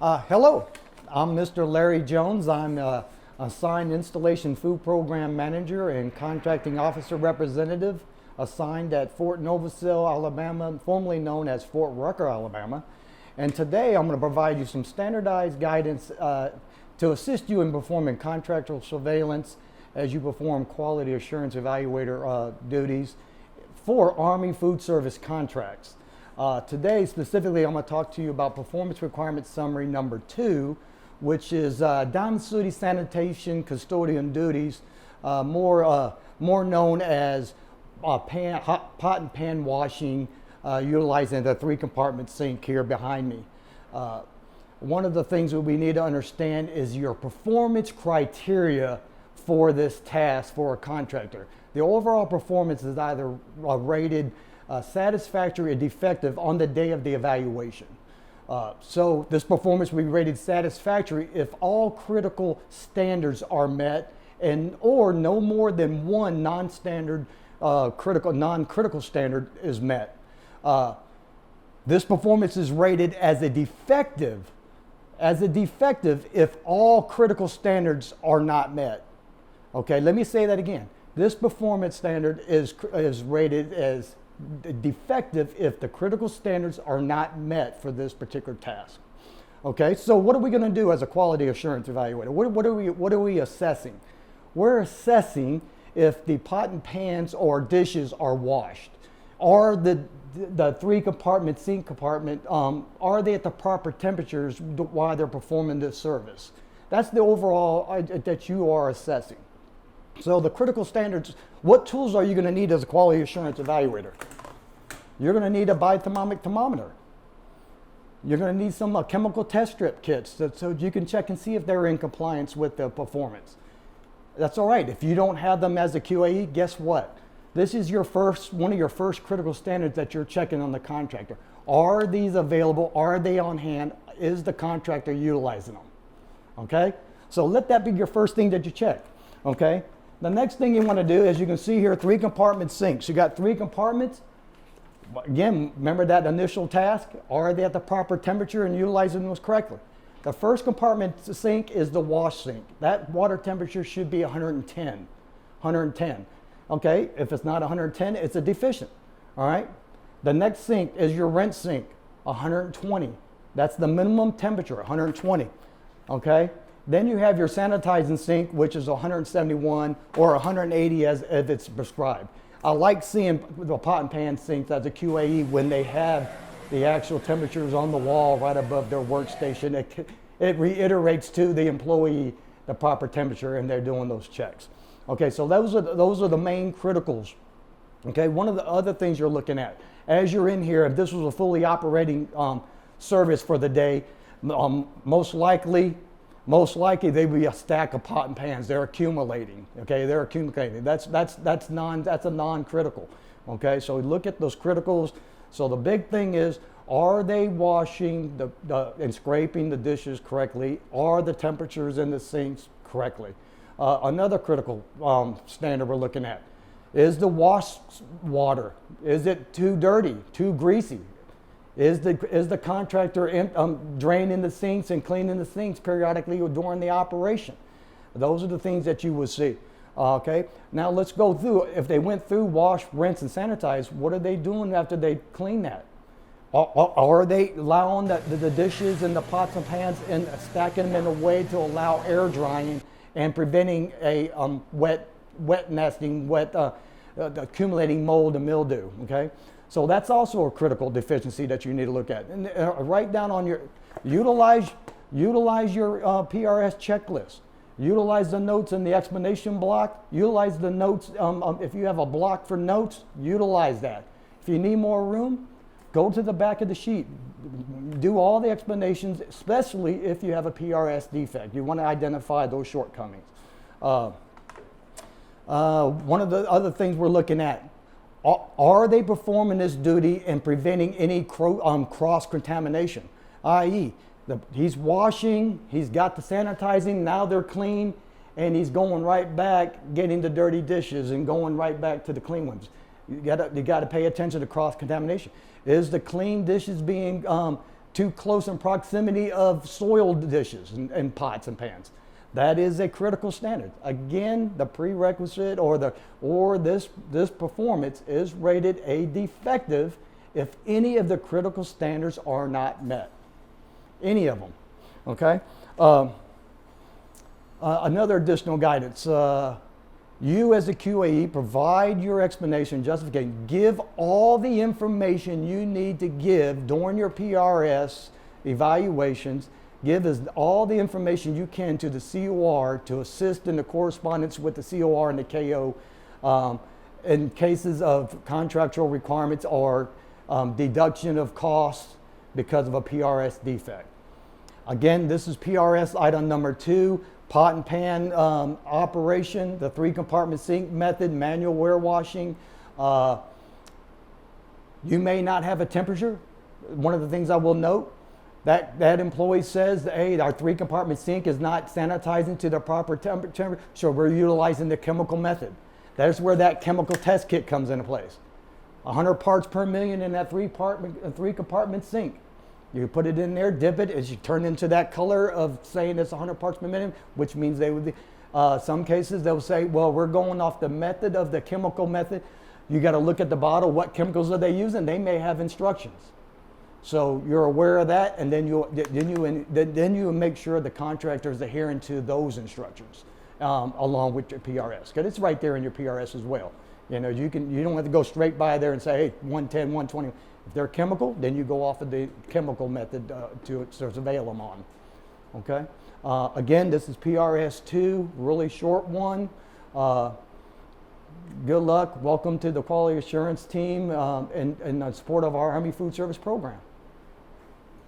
Hello, I'm Mr. Larry Jones. I'm assigned Installation Food Program Manager and Contracting Officer Representative assigned at Fort Novosel, Alabama, formerly known as Fort Rucker, Alabama. And today I'm going to provide you some standardized guidance to assist you in performing contractual surveillance as you perform quality assurance evaluator duties for Army Food Service contracts. Today, specifically, I'm going to talk to you about Performance Requirement Summary number 2, which is domiciliary sanitation custodian duties, more known as pot and pan washing, utilizing the 3-compartment sink here behind me. One of the things that we need to understand is your performance criteria for this task for a contractor. The overall performance is either rated satisfactory or defective on the day of the evaluation. So this performance will be rated satisfactory if all critical standards are met or no more than one non-critical standard is met. This performance is rated as a defective if all critical standards are not met. Okay, let me say that again. This performance standard is rated as defective if the critical standards are not met for this particular task. Okay, so what are we going to do as a quality assurance evaluator? What are we assessing? We're assessing if the pot and pans or dishes are washed. Are the 3-compartment sink compartment, are they at the proper temperatures while they're performing this service? That's the overall that you are assessing. So the critical standards, what tools are you going to need as a quality assurance evaluator? You're going to need a bithermometric thermometer. You're going to need some chemical test strip kits so you can check and see if they're in compliance with the performance. That's all right. If you don't have them as a QAE, guess what? This is one of your first critical standards that you're checking on the contractor. Are these available? Are they on hand? Is the contractor utilizing them? Okay? So let that be your first thing that you check. Okay? The next thing you want to do, as you can see here, 3-compartment sinks. You got 3 compartments. Again, remember that initial task? Are they at the proper temperature and utilizing those correctly? The first compartment sink is the wash sink. That water temperature should be 110. Okay, if it's not 110, it's a deficient. All right. The next sink is your rinse sink, 120. That's the minimum temperature, 120. Okay. Then you have your sanitizing sink, which is 171 or 180 as if it's prescribed. I like seeing the pot and pan sinks as a QAE when they have the actual temperatures on the wall right above their workstation. It reiterates to the employee the proper temperature, and they're doing those checks. Okay, so those are the main criticals. Okay, one of the other things you're looking at as you're in here, if this was a fully operating service for the day, most likely they would be a stack of pot and pans. They're accumulating. Okay, they're accumulating. That's a non-critical. Okay, so look at those criticals. So the big thing is, are they washing and scraping the dishes correctly? Are the temperatures in the sinks correctly? Another critical standard we're looking at is the wash water. Is it too dirty, too greasy? Is the contractor draining the sinks and cleaning the sinks periodically during the operation? Those are the things that you would see. Okay, now let's go through. If they went through wash, rinse, and sanitize, what are they doing after they clean that? Are they allowing the dishes and the pots and pans and stacking them in a way to allow air drying and preventing a wet nesting, accumulating mold and mildew? Okay. So that's also a critical deficiency that you need to look at. And write down on utilize your PRS checklist. Utilize the notes in the explanation block. Utilize the notes. If you have a block for notes, utilize that. If you need more room, go to the back of the sheet. Do all the explanations, especially if you have a PRS defect. You want to identify those shortcomings. One of the other things we're looking at, are they performing this duty and preventing any cross-contamination? I.e., he's washing, he's got the sanitizing, now they're clean, and he's going right back, getting the dirty dishes and going right back to the clean ones. You got to pay attention to cross-contamination. Is the clean dishes being too close in proximity of soiled dishes and pots and pans. That is a critical standard. Again, the prerequisite or this performance is rated a defective if any of the critical standards are not met. Any of them, okay? Another additional guidance. You as a QAE provide your explanation, justification, give all the information you need to give during your PRS evaluations. Give us all the information you can to the COR to assist in the correspondence with the COR and the KO in cases of contractual requirements or deduction of costs because of a PRS defect. Again, this is PRS item number 2, pot and pan operation, the 3-compartment sink method, manual ware washing. You may not have a temperature. One of the things I will note, that employee says, hey, our 3-compartment sink is not sanitizing to the proper temperature, so we're utilizing the chemical method. That's where that chemical test kit comes into place. 100 parts per million in that 3-compartment sink. You put it in there, dip it, as you turn into that color of saying it's 100 parts per million, which means they would be, some cases they'll say, well, we're going off the method of the chemical method. You got to look at the bottle, what chemicals are they using? They may have instructions. So you're aware of that, and then you make sure the contractor is adhering to those instructions along with your PRS, because it's right there in your PRS as well. You know, you don't have to go straight by there and say, hey, 110, 120. If they're chemical, then you go off of the chemical method to surveil them on. Okay. Again, this is PRS 2, really short one. Good luck. Welcome to the quality assurance team in support of our Army Food Service program.